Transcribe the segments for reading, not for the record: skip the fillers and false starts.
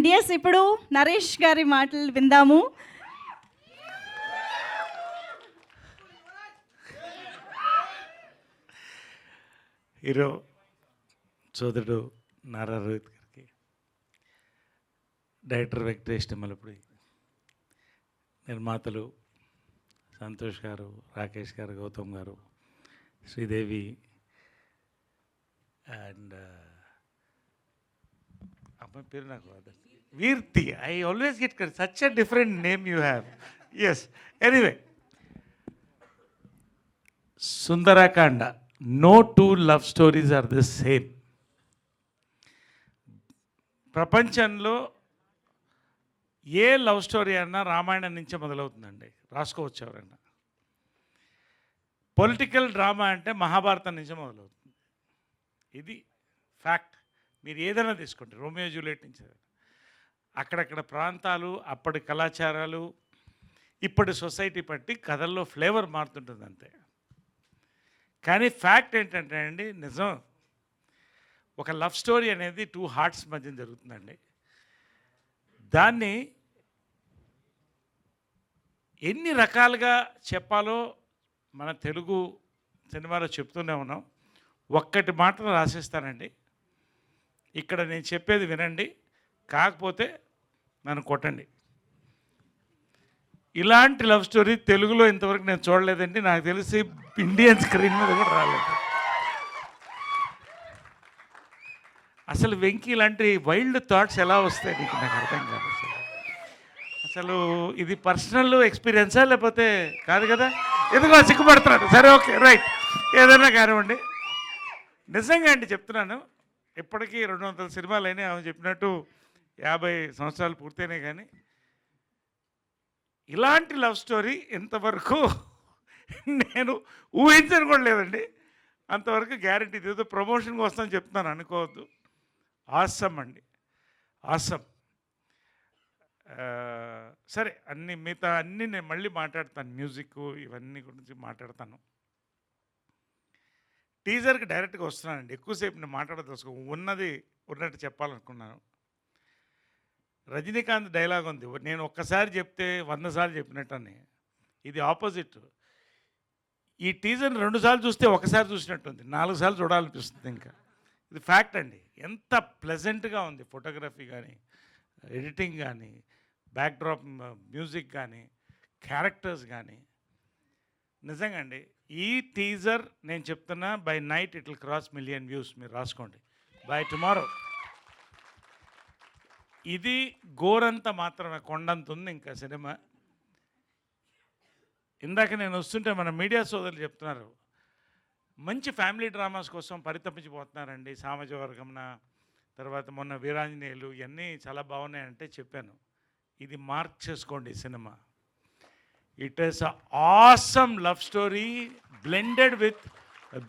And yes ఇప్పుడు నరేష్ గారి మాటలు విందాము. హీరో సోదరుడు నారా రోహిత్ గారికి, డైరెక్టర్ వెంకటేష్ నిమ్మలపూడి, నిర్మాతలు సంతోష్ గారు, రాకేష్ గారు, గౌతమ్ గారు, శ్రీదేవి అండ్ అమ్మాయి పేరు నాకు Veerthi. I always get such a different name you have. Yes, anyway, Sundarakanda. No two love stories are the same. ప్రపంచంలో ఏ లవ్ స్టోరీ అన్నా రామాయణం నుంచే మొదలవుతుందండి, రాసుకోవచ్చు ఎవరైనా. పొలిటికల్ డ్రామా అంటే మహాభారతం నుంచే మొదలవుతుంది. ఇది ఫ్యాక్ట్. మీరు ఏదైనా తీసుకోండి, రోమియో జూలియట్ నుంచి. అక్కడక్కడ ప్రాంతాలు, అప్పటి కళాచారాలు, ఇప్పటి సొసైటీ బట్టి కథల్లో ఫ్లేవర్ మారుతుంటుంది అంతే. కానీ ఫ్యాక్ట్ ఏంటంటే అండి, నిజం, ఒక లవ్ స్టోరీ అనేది టూ హార్ట్స్ మధ్య జరుగుతుందండి. దాన్ని ఎన్ని రకాలుగా చెప్పాలో మన తెలుగు సినిమాలో చెప్తూనే ఉన్నాం. ఒక్కటి మాత్రం రాసిస్తానండి, ఇక్కడ నేను చెప్పేది వినండి, కాకపోతే నన్ను కొట్టండి. ఇలాంటి లవ్ స్టోరీ తెలుగులో ఇంతవరకు నేను చూడలేదండి. నాకు తెలిసి ఇండియన్ స్క్రీన్ మీద కూడా రాలేదు. అసలు వెంకీ ఇలాంటి వైల్డ్ థాట్స్ ఎలా వస్తాయి నీకు, నాకు అర్థం కాదు. అసలు ఇది పర్సనల్ ఎక్స్పీరియన్సా లేకపోతే కాదు కదా? ఎందుకో సిగ్గుపడుతున్నాడు. సరే, ఓకే, రైట్, ఏదైనా కానివ్వండి. నిజంగా అండి చెప్తున్నాను, ఇప్పటికీ 200 సినిమాలు అయినాయి. ఆమె చెప్పినట్టు 50 సంవత్సరాలు పూర్తయినాయి. కానీ ఇలాంటి లవ్ స్టోరీ ఇంతవరకు నేను ఊహించను కూడా లేదండి. అంతవరకు గ్యారంటీ. ఏదో ప్రమోషన్కి వస్తాను చెప్తున్నాను అనుకోవద్దు. ఆసమ్ అండి, ఆసమ్. సరే, మిగతా అన్నీ నేను మళ్ళీ మాట్లాడతాను. మ్యూజిక్ ఇవన్నీ గురించి మాట్లాడతాను. టీజర్కి డైరెక్ట్గా వస్తున్నానండి. ఎక్కువసేపు నేను మాట్లాడదలుచుకో, ఉన్నది ఉన్నట్టు చెప్పాలనుకున్నాను. రజనీకాంత్ డైలాగ్ ఉంది, నేను ఒక్కసారి చెప్తే 100 సార్లు చెప్పినట్టని. ఇది ఆపోజిట్. ఈ టీజర్ని 2 సార్లు చూస్తే ఒకసారి చూసినట్టుంది, 4 సార్లు చూడాలనిపిస్తుంది. ఇంకా ఇది ఫ్యాక్ట్ అండి. ఎంత ప్లెజెంట్గా ఉంది ఫోటోగ్రఫీ కానీ, ఎడిటింగ్ కానీ, బ్యాక్డ్రాప్ మ్యూజిక్ కానీ, క్యారెక్టర్స్ కానీ. నిజంగా అండి, ఈ టీజర్ నేను చెప్తున్నా, by night it will cross 1 million views. మీరు రాసుకోండి, బై టుమారో. ఇది గోరంత మాత్రమే, కొండంత ఉంది ఇంకా సినిమా. ఇందాక నేను వస్తుంటే మన మీడియా సోదరులు చెప్తున్నారు, మంచి ఫ్యామిలీ డ్రామాస్ కోసం పరితపించిపోతున్నారండి. సామాజ వర్గంన, తర్వాత మొన్న వీరాంజనేయులు, ఇవన్నీ చాలా బాగున్నాయంటే చెప్పాను. ఇది మార్క్ చేసుకోండి cinema. It is a awesome love story blended with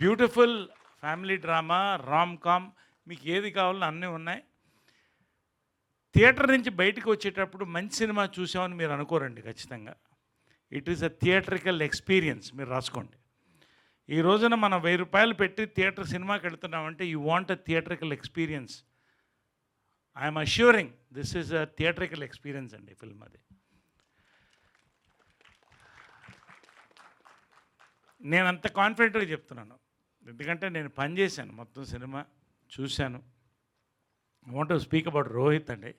beautiful family drama, rom com. మీకు ఏది కావాలో అన్నీ ఉన్నాయి. థియేటర్ నుంచి బయటకు వచ్చేటప్పుడు మంచి సినిమా చూసామని మీరు అనుకోరండి ఖచ్చితంగా. It is a theatrical experience. మీరు రాసుకోండి. ఈ రోజున మనం 1000 రూపాయలు పెట్టి థియేటర్ సినిమాకి వెళ్తున్నామంటే you want a theatrical experience. I'm assuring this is a theatrical experience అండి ఫిల్మ్. అది నేను అంత కాన్ఫిడెంట్గా చెప్తున్నాను, ఎందుకంటే నేను పనిచేశాను, మొత్తం సినిమా చూశాను. I want to speak about Rohit అండి.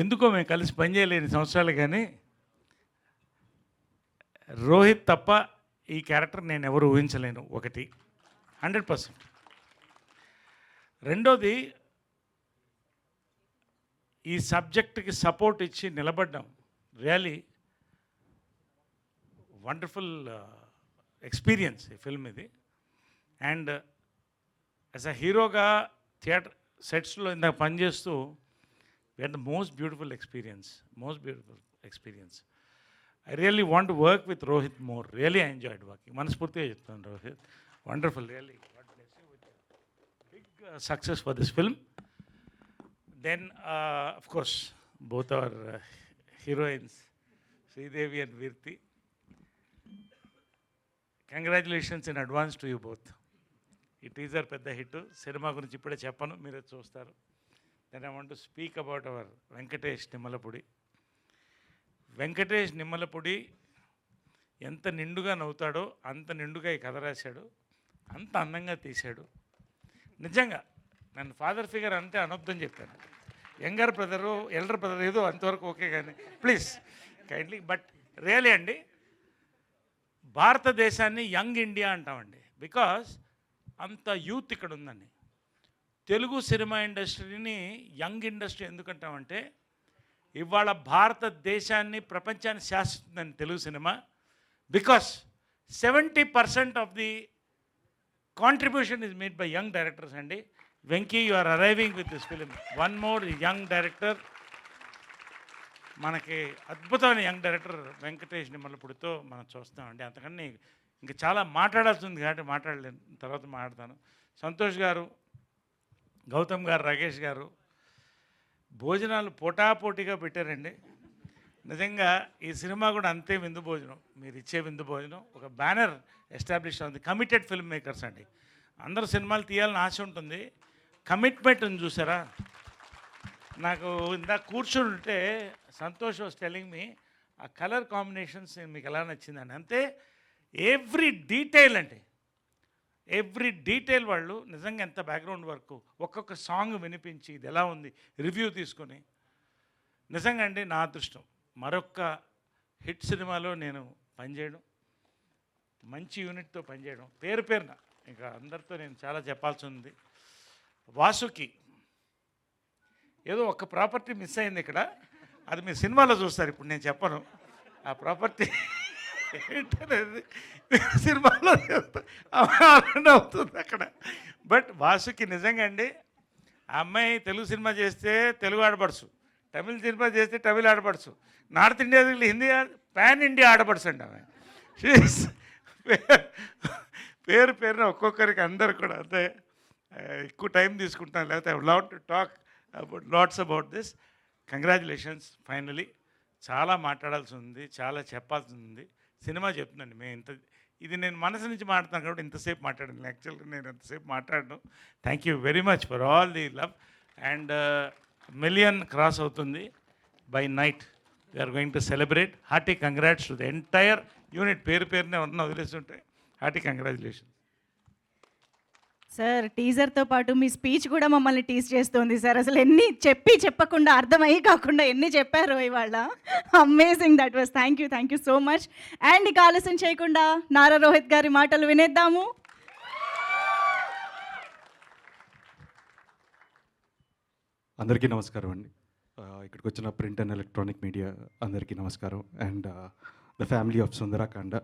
ఎందుకో మేము కలిసి పనిచేయలేని సంవత్సరాలు, కానీ రోహిత్ తప్ప ఈ క్యారెక్టర్ నేను ఎవరు ఊహించలేను. ఒకటి 100%. రెండోది, ఈ సబ్జెక్ట్కి సపోర్ట్ ఇచ్చి నిలబడ్డాం. రియలీ వండర్ఫుల్ ఎక్స్పీరియన్స్ ఈ ఫిల్మ్ ఇది. అండ్ యాజ్ అ హీరోగా థియేటర్ సెట్స్లో ఇందాక పనిచేస్తూ we had the most beautiful experience. I really want to work with Rohit more. Really I enjoyed working. Manaspurtiga cheptanu Rohit. Wonderful, really. God bless you with big success for this film. Then, of course, both our heroines, Sridevi and Virti. Congratulations in advance to you both. ఈ teaser పెద్ద hit. Cinema గురించి ఇప్పుడే చెప్పను, మీరే చూస్తారు. Then I want to speak about our Venkatesh Nimmalapudi. Venkatesh Nimmalapudi ఎంత నిండుగా నవ్వుతాడో అంత నిండుగా ఈ కథ రాశాడు, అంత అందంగా తీశాడు. నిజంగా నన్ను ఫాదర్ ఫిగర్ అంతే అనొద్దని చెప్పాను. యంగర్ బ్రదరు ఎల్డర్ బ్రదర్ ఏదో అంతవరకు ఓకే, కానీ ప్లీజ్ కైండ్లీ. బట్ రియలీ అండి, భారతదేశాన్ని యంగ్ ఇండియా అంటామండి, బికాజ్ అంత యూత్ ఇక్కడ ఉందండి. తెలుగు సినిమా ఇండస్ట్రీని యంగ్ ఇండస్ట్రీ ఎందుకంటామంటే, ఇవాళ భారతదేశాన్ని ప్రపంచాన్ని శాసిస్తుందండి Telugu cinema. Because 70% of the contribution is made by young directors అండి. Venky, you are arriving with this film. One more young director, మనకి అద్భుతమైన యంగ్ డైరెక్టర్ వెంకటేష్ నిమ్మలపూడితో మనం చూస్తామండి. అంతకన్నా ఇంకా చాలా మాట్లాడాల్సి ఉంది కాబట్టి మాట్లాడలేను, తర్వాత మాట్లాడతాను. సంతోష్ గారు, గౌతమ్ గారు, రాకేష్ గారు భోజనాలు పోటాపోటీగా పెట్టారండి. నిజంగా ఈ సినిమా కూడా అంతే విందు భోజనం, మీరు ఇచ్చే విందు భోజనం. ఒక బ్యానర్ ఎస్టాబ్లిష్ అవుతుంది, కమిటెడ్ ఫిల్మ్ మేకర్స్ అండి. అందరూ సినిమాలు తీయాలని ఆశ ఉంటుంది, కమిట్మెంట్ ఉంది చూసారా. నాకు ఇందాక కూర్చుంటే సంతోష్ వాస్ టెల్లింగ్ మీ ఆ కలర్ కాంబినేషన్స్ మీకు ఎలా నచ్చిందని. అంతే ఎవ్రీ డీటెయిల్ అంటే ఎవ్రీ డీటెయిల్ వాళ్ళు నిజంగా ఎంత బ్యాక్గ్రౌండ్ వర్క్, ఒక్కొక్క సాంగ్ వినిపించి ఇది ఎలా ఉంది రివ్యూ తీసుకొని. నిజంగా అండి నా అదృష్టం మరొక్క హిట్ సినిమాలో నేను పనిచేయడం, మంచి యూనిట్తో పనిచేయడం. పేరు పేరున ఇంకా అందరితో నేను చాలా చెప్పాల్సి ఉంది. వాసుకి ఏదో ఒక ప్రాపర్టీ మిస్ అయింది ఇక్కడ, అది మీ సినిమాలో చూస్తారు, ఇప్పుడు నేను చెప్పను ఆ ప్రాపర్టీ ఏంటనేది. సినిమాలో అవుతుంది అక్కడ. బట్ వాసుకి నిజంగా అండి, ఆ అమ్మాయి తెలుగు సినిమా చేస్తే తెలుగు ఆడపడుచు, తమిళ సినిమా చేస్తే తమిళ ఆడపడుచు, north India Hindi pan India ఆడపడుచు అండి ఆమె. పేరు పేరున ఒక్కొక్కరికి అందరు కూడా అంతే. ఎక్కువ టైం తీసుకుంటాను, లేకపోతే I love to talk about LADS about this. Congratulations finally. చాలా మాట్లాడాల్సి ఉంది, చాలా చెప్పాల్సి ఉంది. సినిమా చెప్తున్నాను మేము ఇది నేను మనసు నుంచి మాట్లాడుతాను కాబట్టి ఇంతసేపు మాట్లాడాను. యాక్చువల్గా నేను ఎంతసేపు మాట్లాడను. Thank you very much for all the love. And 1 million cross అవుతుంది by night. We are going to celebrate. Hearty congrats to the entire unit. పేరు పేరునే ఉన్న వదిలేస్తుంటే హార్టీ కంగ్రాచులేషన్. సార్, టీజర్తో పాటు మీ స్పీచ్ కూడా మమ్మల్ని టీజ్ చేస్తుంది సార్. అసలు ఎన్ని చెప్పకుండా అర్థమయ్యి కాకుండా ఎన్ని చెప్పారో ఇవాళ. Amazing, that was. Thank you so much. And ఇక ఆలస్యం చేయకుండా నారా రోహిత్ గారి మాటలు వినేద్దాము. అందరికీ నమస్కారం అండి. ఇక్కడికి వచ్చిన ప్రింట్ అండ్ ఎలక్ట్రానిక్ మీడియా అందరికీ నమస్కారం. And the family of Sundarakanda,